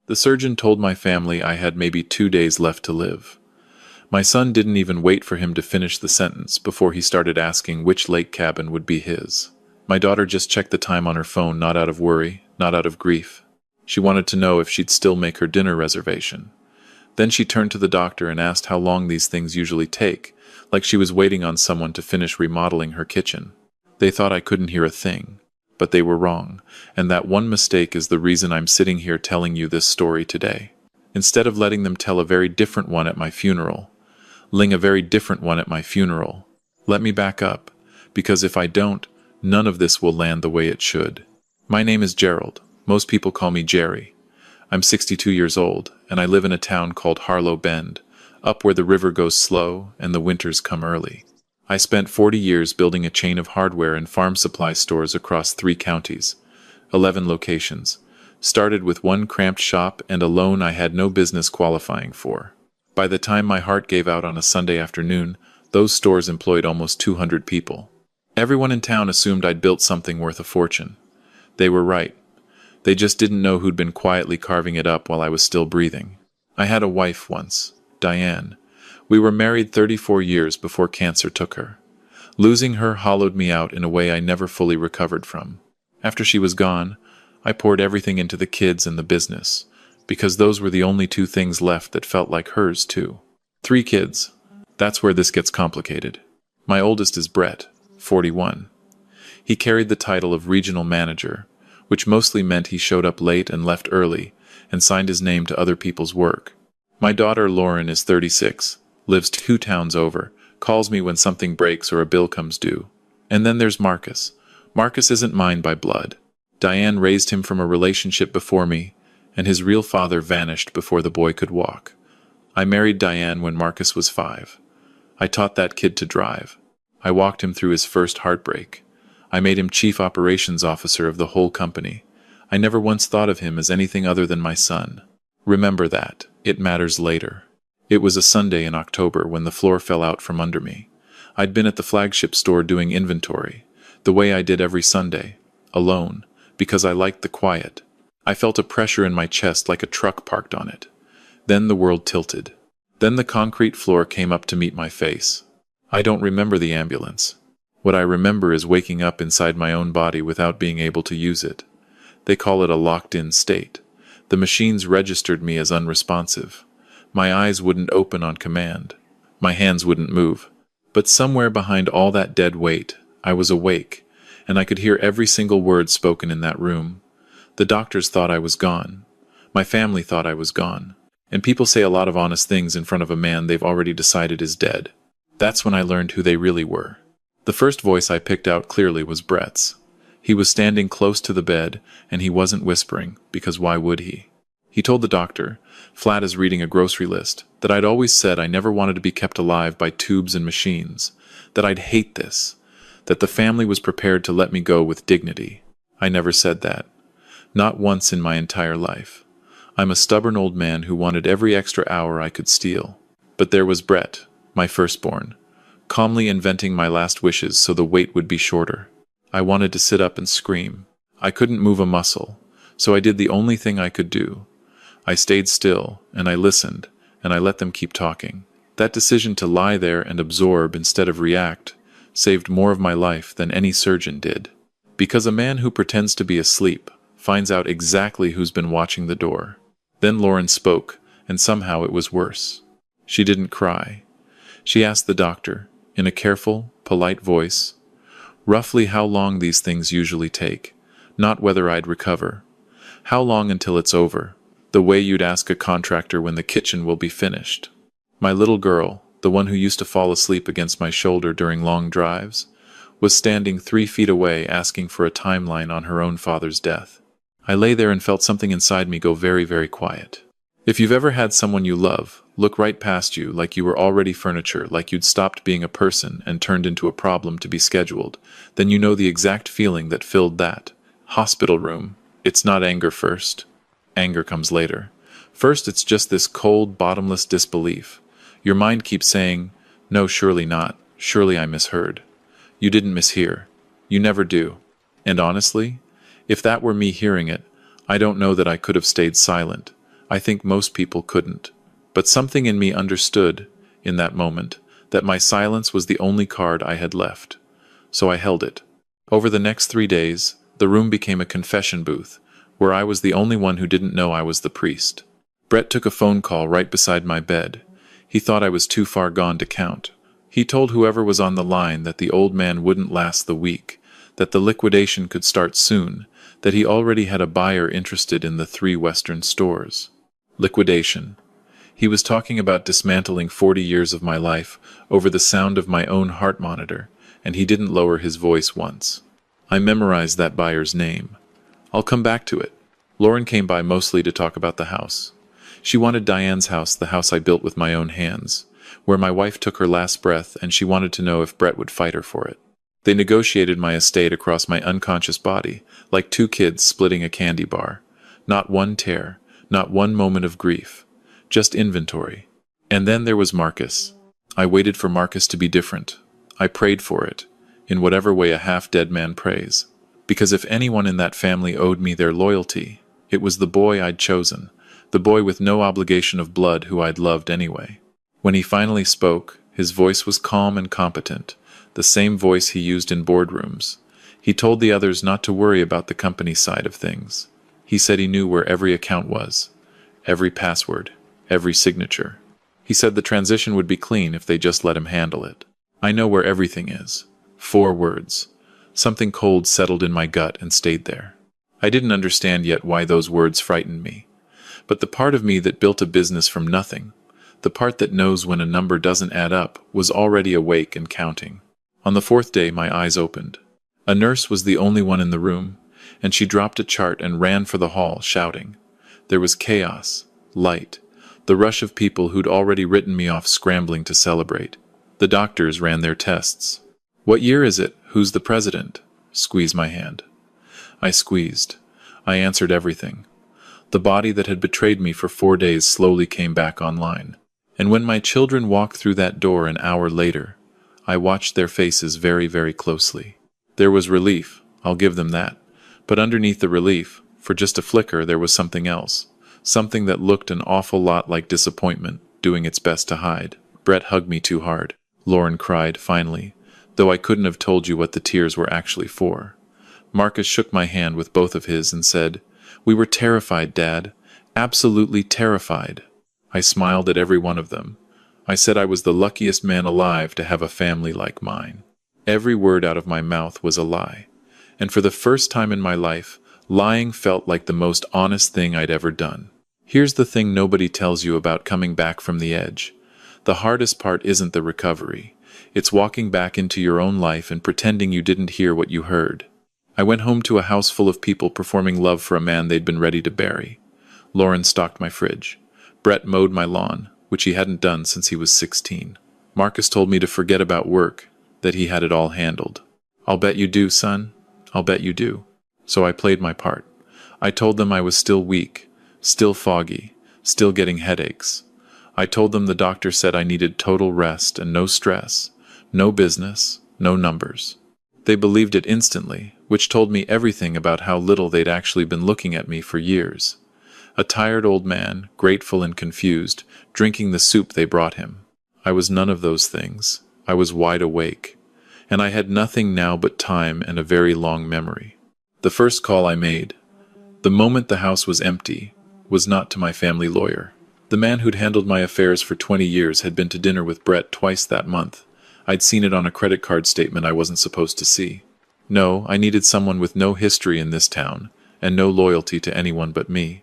The surgeon told my family I had maybe 2 days left to live. My son didn't even wait for him to finish the sentence before he started asking which lake cabin would be his. My daughter just checked the time on her phone, not out of worry, not out of grief. She wanted to know if she'd still make her dinner reservation. Then she turned to the doctor and asked how long these things usually take, like she was waiting on someone to finish remodeling her kitchen. They thought I couldn't hear a thing, but they were wrong, and that one mistake is the reason I'm sitting here telling you this story today. Instead of letting them tell a very different one at my funeral, a very different one at my funeral, let me back up, because if I don't, none of this will land the way it should. My name is Gerald. Most people call me Jerry. I'm 62 years old, and I live in a town called Harlow Bend, up where the river goes slow and the winters come early. I spent 40 years building a chain of hardware and farm supply stores across 3 counties, 11 locations. Started with one cramped shop and a loan I had no business qualifying for. By the time my heart gave out on a Sunday afternoon, those stores employed almost 200 people. Everyone in town assumed I'd built something worth a fortune. They were right. They just didn't know who'd been quietly carving it up while I was still breathing. I had a wife once, Diane. We were married 34 years before cancer took her. Losing her hollowed me out in a way I never fully recovered from. After she was gone, I poured everything into the kids and the business, because those were the only 2 things left that felt like hers too. 3 kids. That's where this gets complicated. My oldest is Brett, 41. He carried the title of regional manager, which mostly meant he showed up late and left early and signed his name to other people's work. My daughter Lauren is 36, lives 2 towns over, calls me when something breaks or a bill comes due. And then there's Marcus. Marcus isn't mine by blood. Diane raised him from a relationship before me, and his real father vanished before the boy could walk. I married Diane when Marcus was 5. I taught that kid to drive. I walked him through his first heartbreak. I made him chief operations officer of the whole company. I never once thought of him as anything other than my son. Remember that. It matters later. It was a Sunday in October when the floor fell out from under me. I'd been at the flagship store doing inventory, the way I did every Sunday, alone, because I liked the quiet. I felt a pressure in my chest like a truck parked on it. Then the world tilted. Then the concrete floor came up to meet my face. I don't remember the ambulance. What I remember is waking up inside my own body without being able to use it. They call it a locked-in state. The machines registered me as unresponsive. My eyes wouldn't open on command. My hands wouldn't move. But somewhere behind all that dead weight, I was awake, and I could hear every single word spoken in that room. The doctors thought I was gone. My family thought I was gone. And people say a lot of honest things in front of a man they've already decided is dead. That's when I learned who they really were. The first voice I picked out clearly was Brett's. He was standing close to the bed, and he wasn't whispering, because why would he? He told the doctor, flat as reading a grocery list, that I'd always said I never wanted to be kept alive by tubes and machines, that I'd hate this, that the family was prepared to let me go with dignity. I never said that. Not once in my entire life. I'm a stubborn old man who wanted every extra hour I could steal. But there was Brett, my firstborn, calmly inventing my last wishes so the wait would be shorter. I wanted to sit up and scream. I couldn't move a muscle, so I did the only thing I could do. I stayed still, and I listened, and I let them keep talking. That decision to lie there and absorb instead of react saved more of my life than any surgeon did. Because a man who pretends to be asleep finds out exactly who's been watching the door. Then Lauren spoke, and somehow it was worse. She didn't cry. She asked the doctor, in a careful, polite voice, roughly how long these things usually take, not whether I'd recover. How long until it's over, the way you'd ask a contractor when the kitchen will be finished. My little girl, the one who used to fall asleep against my shoulder during long drives, was standing 3 feet away asking for a timeline on her own father's death. I lay there and felt something inside me go very, very quiet. If you've ever had someone you love look right past you like you were already furniture, like you'd stopped being a person and turned into a problem to be scheduled, then you know the exact feeling that filled that hospital room. It's not anger first. Anger comes later. First, it's just this cold, bottomless disbelief. Your mind keeps saying, no, surely not. Surely I misheard. You didn't mishear. You never do. And honestly, if that were me hearing it, I don't know that I could have stayed silent. I think most people couldn't. But something in me understood, in that moment, that my silence was the only card I had left. So I held it. Over the next 3 days, the room became a confession booth, where I was the only one who didn't know I was the priest. Brett took a phone call right beside my bed. He thought I was too far gone to count. He told whoever was on the line that the old man wouldn't last the week, that the liquidation could start soon, that he already had a buyer interested in the 3 Western stores. Liquidation. He was talking about dismantling 40 years of my life over the sound of my own heart monitor, and he didn't lower his voice once. I memorized that buyer's name. I'll come back to it. Lauren came by mostly to talk about the house. She wanted Diane's house, the house I built with my own hands, where my wife took her last breath, and she wanted to know if Brett would fight her for it. They negotiated my estate across my unconscious body, like 2 kids splitting a candy bar. Not one tear, not one moment of grief, just inventory. And then there was Marcus. I waited for Marcus to be different. I prayed for it, in whatever way a half-dead man prays. Because if anyone in that family owed me their loyalty, it was the boy I'd chosen, the boy with no obligation of blood who I'd loved anyway. When he finally spoke, his voice was calm and competent, the same voice he used in boardrooms. He told the others not to worry about the company side of things. He said he knew where every account was, every password, every signature. He said the transition would be clean if they just let him handle it. I know where everything is. 4 words. Something cold settled in my gut and stayed there. I didn't understand yet why those words frightened me. But the part of me that built a business from nothing, the part that knows when a number doesn't add up, was already awake and counting. On the 4th day, my eyes opened. A nurse was the only one in the room, and she dropped a chart and ran for the hall, shouting. There was chaos, light, the rush of people who'd already written me off scrambling to celebrate. The doctors ran their tests. What year is it? Who's the president? Squeeze my hand. I squeezed. I answered everything. The body that had betrayed me for 4 days slowly came back online. And when my children walked through that door an hour later, I watched their faces very, very closely. There was relief, I'll give them that. But underneath the relief, for just a flicker, there was something else. Something that looked an awful lot like disappointment, doing its best to hide. Brett hugged me too hard. Lauren cried, finally, though I couldn't have told you what the tears were actually for. Marcus shook my hand with both of his and said, "We were terrified, Dad. Absolutely terrified." I smiled at every one of them. I said I was the luckiest man alive to have a family like mine. Every word out of my mouth was a lie. And for the first time in my life, lying felt like the most honest thing I'd ever done. Here's the thing nobody tells you about coming back from the edge. The hardest part isn't the recovery. It's walking back into your own life and pretending you didn't hear what you heard. I went home to a house full of people performing love for a man they'd been ready to bury. Lauren stocked my fridge. Brett mowed my lawn, which he hadn't done since he was 16. Marcus told me to forget about work, that he had it all handled. "I'll bet you do, son. I'll bet you do." So I played my part. I told them I was still weak, still foggy, still getting headaches. I told them the doctor said I needed total rest and no stress, no business, no numbers. They believed it instantly, which told me everything about how little they'd actually been looking at me for years. A tired old man, grateful and confused, drinking the soup they brought him. I was none of those things. I was wide awake. And I had nothing now but time and a very long memory. The first call I made, the moment the house was empty, was not to my family lawyer. The man who'd handled my affairs for 20 years had been to dinner with Brett twice that month. I'd seen it on a credit card statement I wasn't supposed to see. No, I needed someone with no history in this town, and no loyalty to anyone but me.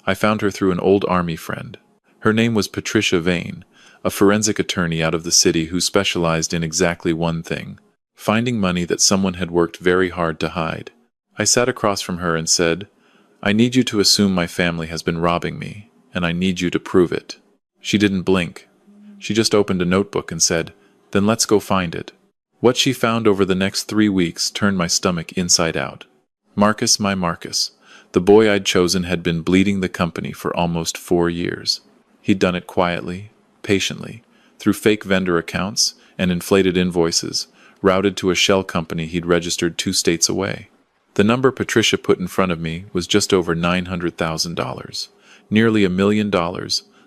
I found her through an old army friend. Her name was Patricia Vane, a forensic attorney out of the city who specialized in exactly one thing, finding money that someone had worked very hard to hide. I sat across from her and said, "I need you to assume my family has been robbing me, and I need you to prove it." She didn't blink. She just opened a notebook and said, "Then let's go find it." What she found over the next 3 weeks turned my stomach inside out. Marcus, my Marcus, the boy I'd chosen, had been bleeding the company for almost 4 years. He'd done it quietly, patiently, through fake vendor accounts and inflated invoices, routed to a shell company he'd registered 2 states away. The number Patricia put in front of me was just over $900,000. Nearly $1 million,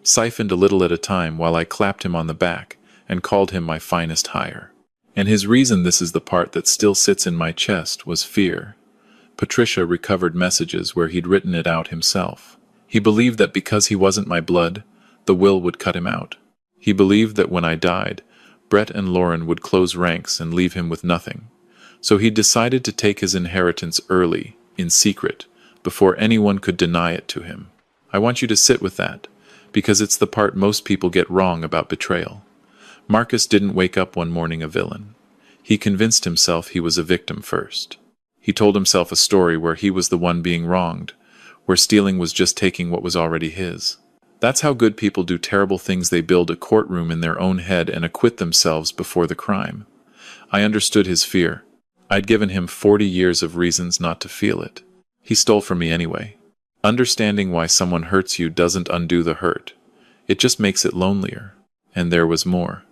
siphoned a little at a time while I clapped him on the back and called him my finest hire. And his reason, this is the part that still sits in my chest, was fear. Patricia recovered messages where he'd written it out himself. He believed that because he wasn't my blood, the will would cut him out. He believed that when I died, Brett and Lauren would close ranks and leave him with nothing. So he decided to take his inheritance early, in secret, before anyone could deny it to him. I want you to sit with that, because it's the part most people get wrong about betrayal. Marcus didn't wake up one morning a villain. He convinced himself he was a victim first. He told himself a story where he was the one being wronged, where stealing was just taking what was already his. That's how good people do terrible things. They build a courtroom in their own head and acquit themselves before the crime. I understood his fear. I'd given him 40 years of reasons not to feel it. He stole from me anyway. Understanding why someone hurts you doesn't undo the hurt. It just makes it lonelier. And there was more.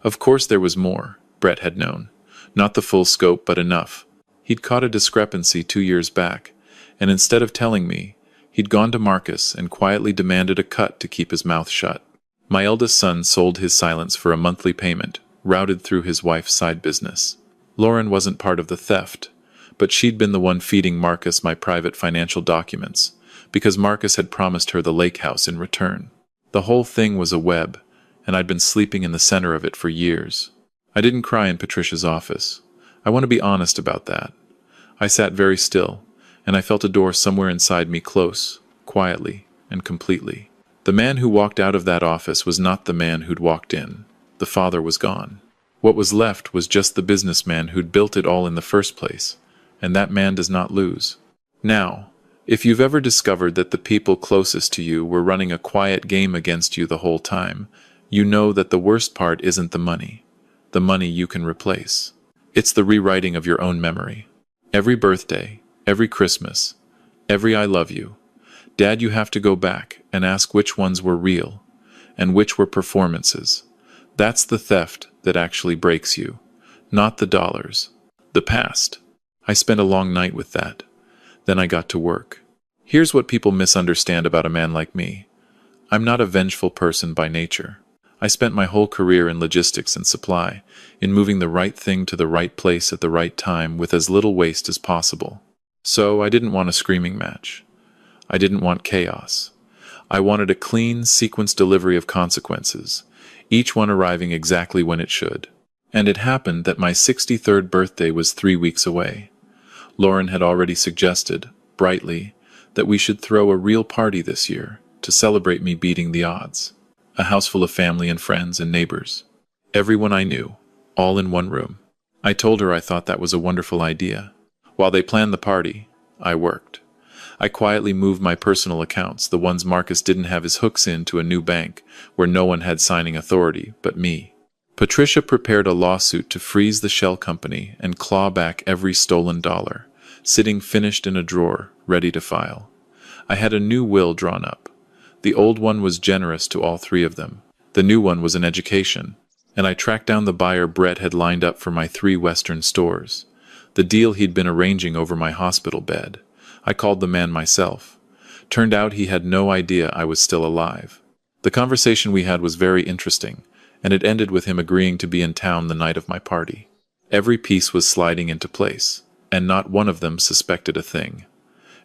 Of course there was more, Brett had known. Not the full scope, but enough. He'd caught a discrepancy 2 years back, and instead of telling me, he'd gone to Marcus and quietly demanded a cut to keep his mouth shut. My eldest son sold his silence for a monthly payment, routed through his wife's side business. Lauren wasn't part of the theft, but she'd been the one feeding Marcus my private financial documents, because Marcus had promised her the lake house in return. The whole thing was a web, and I'd been sleeping in the center of it for years. I didn't cry in Patricia's office. I want to be honest about that. I sat very still, and I felt a door somewhere inside me close, quietly, and completely. The man who walked out of that office was not the man who'd walked in. The father was gone. What was left was just the businessman who'd built it all in the first place, and that man does not lose. Now, if you've ever discovered that the people closest to you were running a quiet game against you the whole time, you know that the worst part isn't the money you can replace. It's the rewriting of your own memory. Every birthday, every Christmas, every I love you. Dad, you have to go back and ask which ones were real and which were performances. That's the theft that actually breaks you, not the dollars. The past. I spent a long night with that. Then I got to work. Here's what people misunderstand about a man like me. I'm not a vengeful person by nature. I spent my whole career in logistics and supply, in moving the right thing to the right place at the right time with as little waste as possible. So I didn't want a screaming match. I didn't want chaos. I wanted a clean, sequenced delivery of consequences, each one arriving exactly when it should. And it happened that my 63rd birthday was 3 weeks away. Lauren had already suggested, brightly, that we should throw a real party this year to celebrate me beating the odds. A house full of family and friends and neighbors. Everyone I knew, all in one room. I told her I thought that was a wonderful idea. While they planned the party, I worked. I quietly moved my personal accounts, the ones Marcus didn't have his hooks in, to a new bank, where no one had signing authority but me. Patricia prepared a lawsuit to freeze the shell company and claw back every stolen dollar, sitting finished in a drawer, ready to file. I had a new will drawn up. The old one was generous to all three of them. The new one was an education, and I tracked down the buyer Brett had lined up for my 3 Western stores. The deal he'd been arranging over my hospital bed. I called the man myself. Turned out he had no idea I was still alive. The conversation we had was very interesting, and it ended with him agreeing to be in town the night of my party. Every piece was sliding into place, and not one of them suspected a thing.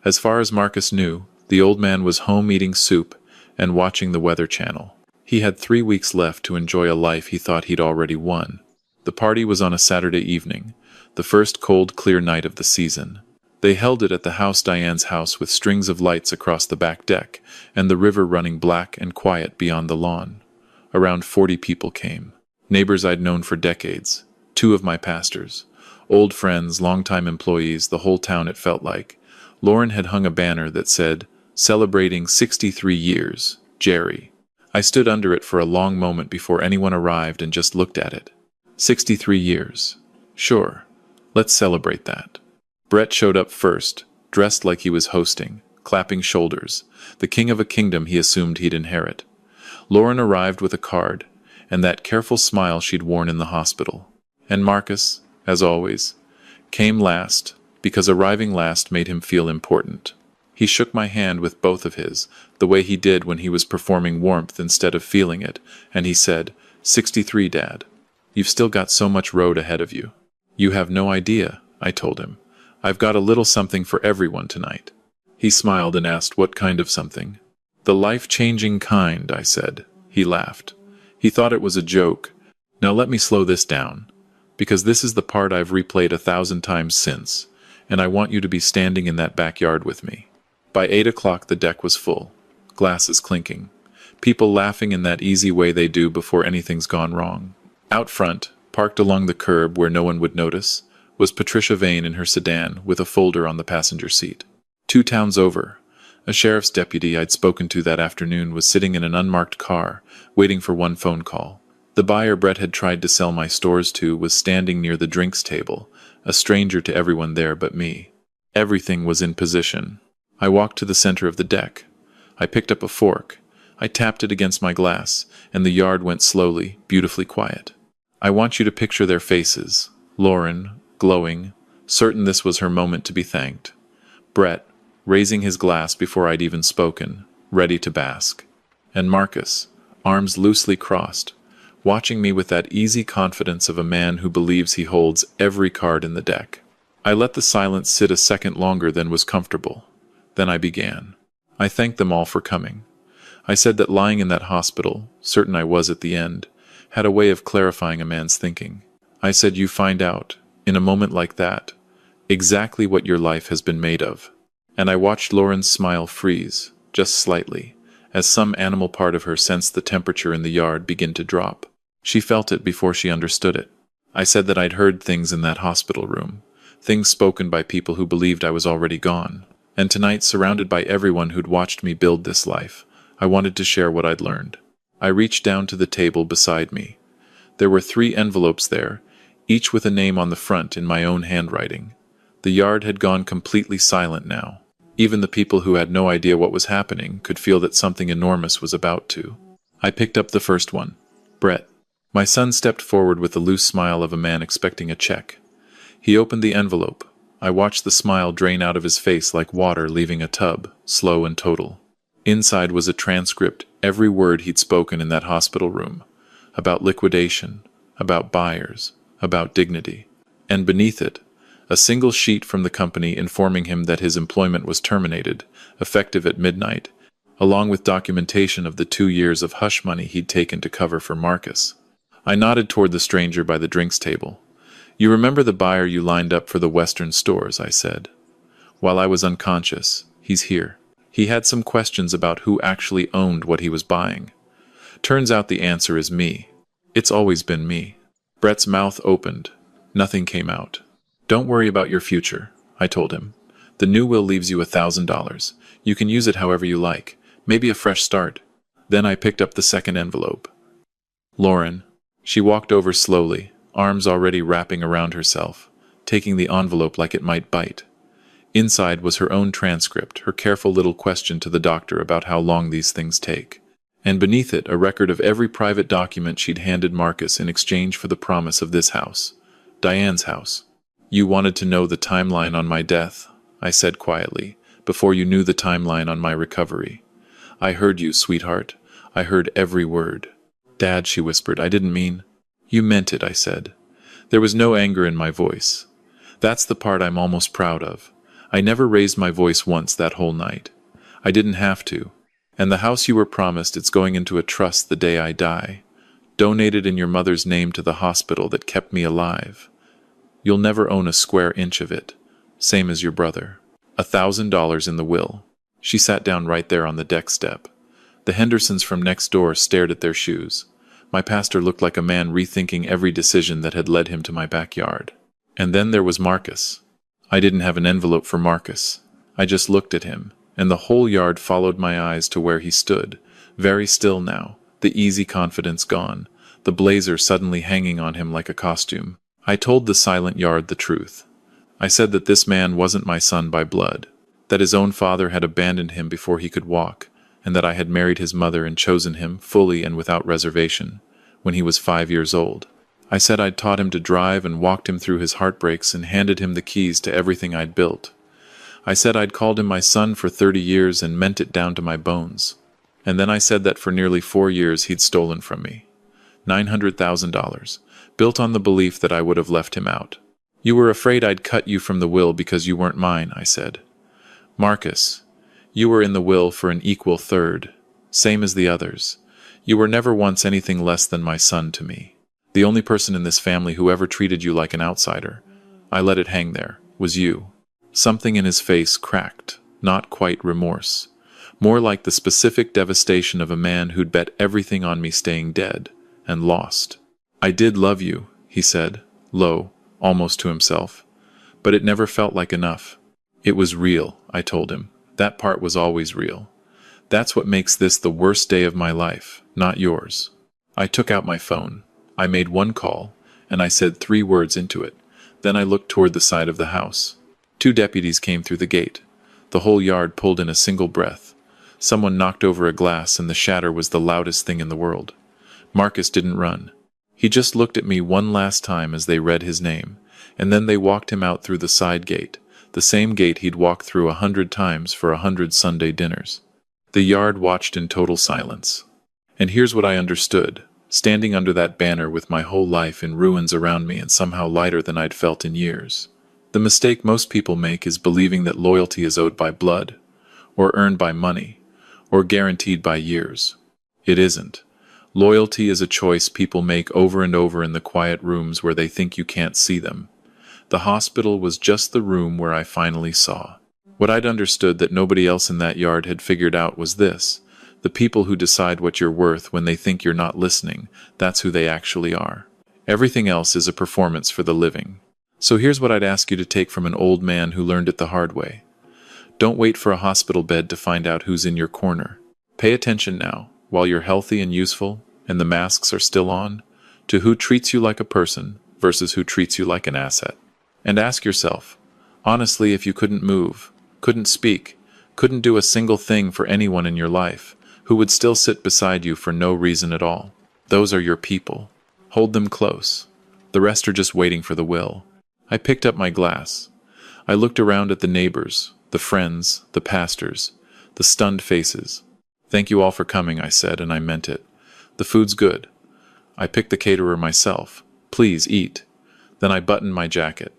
As far as Marcus knew, the old man was home eating soup and watching the Weather Channel. He had 3 weeks left to enjoy a life he thought he'd already won. The party was on a Saturday evening, the first cold, clear night of the season. They held it at the house Diane's house with strings of lights across the back deck and the river running black and quiet beyond the lawn. Around 40 people came. Neighbors I'd known for decades. 2 of my pastors. Old friends, longtime employees, the whole town it felt like. Lauren had hung a banner that said, "Celebrating 63 years, Jerry." I stood under it for a long moment before anyone arrived and just looked at it. 63 years. Sure, let's celebrate that. Brett showed up first, dressed like he was hosting, clapping shoulders, the king of a kingdom he assumed he'd inherit. Lauren arrived with a card, and that careful smile she'd worn in the hospital. And Marcus, as always, came last, because arriving last made him feel important. He shook my hand with both of his, the way he did when he was performing warmth instead of feeling it, and he said, 63, Dad. You've still got so much road ahead of you. You have no idea, I told him. I've got a little something for everyone tonight. He smiled and asked what kind of something. The life-changing kind, I said. He laughed. He thought it was a joke. Now let me slow this down, because this is the part I've replayed 1,000 times since, and I want you to be standing in that backyard with me. By 8 o'clock the deck was full, glasses clinking, people laughing in that easy way they do before anything's gone wrong. Out front, parked along the curb where no one would notice, was Patricia Vane in her sedan with a folder on the passenger seat. 2 towns over, a sheriff's deputy I'd spoken to that afternoon was sitting in an unmarked car, waiting for one phone call. The buyer Brett had tried to sell my stores to was standing near the drinks table, a stranger to everyone there but me. Everything was in position. I walked to the center of the deck. I picked up a fork. I tapped it against my glass, and the yard went slowly, beautifully quiet. I want you to picture their faces. Lauren, glowing, certain this was her moment to be thanked. Brett, raising his glass before I'd even spoken, ready to bask. And Marcus, arms loosely crossed, watching me with that easy confidence of a man who believes he holds every card in the deck. I let the silence sit a second longer than was comfortable. Then I began. I thanked them all for coming. I said that lying in that hospital, certain I was at the end, had a way of clarifying a man's thinking. I said you find out, in a moment like that, exactly what your life has been made of. And I watched Lauren's smile freeze, just slightly, as some animal part of her sensed the temperature in the yard begin to drop. She felt it before she understood it. I said that I'd heard things in that hospital room, things spoken by people who believed I was already gone. And tonight, surrounded by everyone who'd watched me build this life, I wanted to share what I'd learned. I reached down to the table beside me. There were 3 envelopes there, each with a name on the front in my own handwriting. The yard had gone completely silent now. Even the people who had no idea what was happening could feel that something enormous was about to. I picked up the first one. Brett. My son stepped forward with the loose smile of a man expecting a check. He opened the envelope. I watched the smile drain out of his face like water leaving a tub, slow and total. Inside was a transcript, every word he'd spoken in that hospital room, about liquidation, about buyers, about dignity. And beneath it, a single sheet from the company informing him that his employment was terminated, effective at midnight, along with documentation of the 2 years of hush money he'd taken to cover for Marcus. I nodded toward the stranger by the drinks table. You remember the buyer you lined up for the Western stores, I said. While I was unconscious, he's here. He had some questions about who actually owned what he was buying. Turns out the answer is me. It's always been me. Brett's mouth opened. Nothing came out. Don't worry about your future, I told him. The new will leaves you $1,000. You can use it however you like. Maybe a fresh start. Then I picked up the second envelope. Lauren. She walked over slowly, arms already wrapping around herself, taking the envelope like it might bite. Inside was her own transcript, her careful little question to the doctor about how long these things take. And beneath it, a record of every private document she'd handed Marcus in exchange for the promise of this house. Diane's house. You wanted to know the timeline on my death, I said quietly, before you knew the timeline on my recovery. I heard you, sweetheart. I heard every word. Dad, she whispered, I didn't mean. You meant it, I said. There was no anger in my voice. That's the part I'm almost proud of. I never raised my voice once that whole night. I didn't have to. And the house you were promised, it's going into a trust the day I die. Donated in your mother's name to the hospital that kept me alive. You'll never own a square inch of it. Same as your brother. $1,000 in the will. She sat down right there on the deck step. The Hendersons from next door stared at their shoes. My pastor looked like a man rethinking every decision that had led him to my backyard. And then there was Marcus. I didn't have an envelope for Marcus. I just looked at him, and the whole yard followed my eyes to where he stood, very still now, the easy confidence gone, the blazer suddenly hanging on him like a costume. I told the silent yard the truth. I said that this man wasn't my son by blood, that his own father had abandoned him before he could walk, and that I had married his mother and chosen him, fully and without reservation, when he was 5 years old. I said I'd taught him to drive and walked him through his heartbreaks and handed him the keys to everything I'd built. I said I'd called him my son for 30 years and meant it down to my bones. And then I said that for nearly 4 years he'd stolen from me. $900,000, built on the belief that I would have left him out. You were afraid I'd cut you from the will because you weren't mine, I said. Marcus, you were in the will for an equal third, same as the others. You were never once anything less than my son to me. The only person in this family who ever treated you like an outsider, I let it hang there, was you. Something in his face cracked, not quite remorse. More like the specific devastation of a man who'd bet everything on me staying dead, and lost. I did love you, he said, low, almost to himself. But it never felt like enough. It was real, I told him. That part was always real. That's what makes this the worst day of my life, not yours. I took out my phone. I made one call, and I said 3 words into it. Then I looked toward the side of the house. 2 deputies came through the gate. The whole yard pulled in a single breath. Someone knocked over a glass, and the shatter was the loudest thing in the world. Marcus didn't run. He just looked at me one last time as they read his name, and then they walked him out through the side gate, the same gate he'd walked through 100 times for 100 Sunday dinners. The yard watched in total silence. And here's what I understood, standing under that banner with my whole life in ruins around me and somehow lighter than I'd felt in years. The mistake most people make is believing that loyalty is owed by blood, or earned by money, or guaranteed by years. It isn't. Loyalty is a choice people make over and over in the quiet rooms where they think you can't see them. The hospital was just the room where I finally saw. What I'd understood that nobody else in that yard had figured out was this: the people who decide what you're worth when they think you're not listening, that's who they actually are. Everything else is a performance for the living. So here's what I'd ask you to take from an old man who learned it the hard way. Don't wait for a hospital bed to find out who's in your corner. Pay attention now, while you're healthy and useful, and the masks are still on, to who treats you like a person versus who treats you like an asset. And ask yourself, honestly, if you couldn't move, couldn't speak, couldn't do a single thing for anyone in your life, who would still sit beside you for no reason at all? Those are your people. Hold them close. The rest are just waiting for the will. I picked up my glass. I looked around at the neighbors, the friends, the pastors, the stunned faces. Thank you all for coming, I said, and I meant it. The food's good. I picked the caterer myself. Please eat. Then I buttoned my jacket.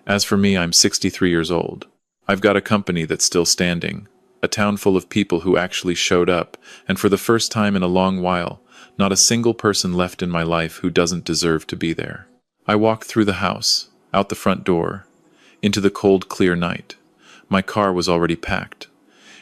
As for me, I'm 63 years old. I've got a company that's still standing, a town full of people who actually showed up, and for the first time in a long while, not a single person left in my life who doesn't deserve to be there. I walked through the house, out the front door, into the cold, clear night. My car was already packed.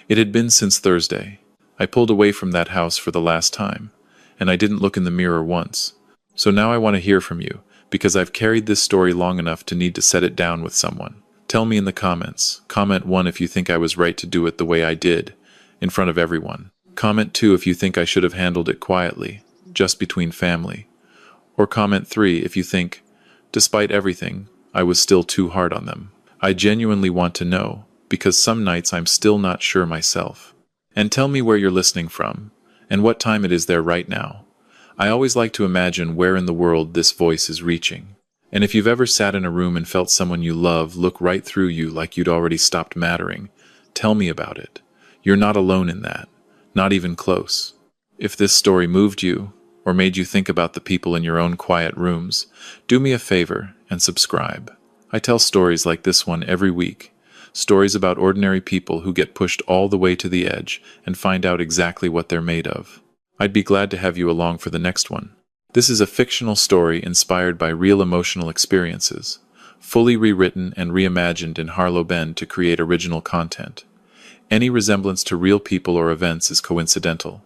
It had been since Thursday. I pulled away from that house for the last time, and I didn't look in the mirror once. So now I want to hear from you, because I've carried this story long enough to need to set it down with someone. Tell me in the comments. Comment 1 if you think I was right to do it the way I did, in front of everyone. Comment 2 if you think I should have handled it quietly, just between family. Or comment 3 if you think, despite everything, I was still too hard on them. I genuinely want to know, because some nights I'm still not sure myself. And tell me where you're listening from, and what time it is there right now. I always like to imagine where in the world this voice is reaching. And if you've ever sat in a room and felt someone you love look right through you like you'd already stopped mattering, tell me about it. You're not alone in that, not even close. If this story moved you, or made you think about the people in your own quiet rooms, do me a favor and subscribe. I tell stories like this one every week. Stories about ordinary people who get pushed all the way to the edge and find out exactly what they're made of. I'd be glad to have you along for the next one. This is a fictional story inspired by real emotional experiences, fully rewritten and reimagined in Harlow Bend to create original content. Any resemblance to real people or events is coincidental.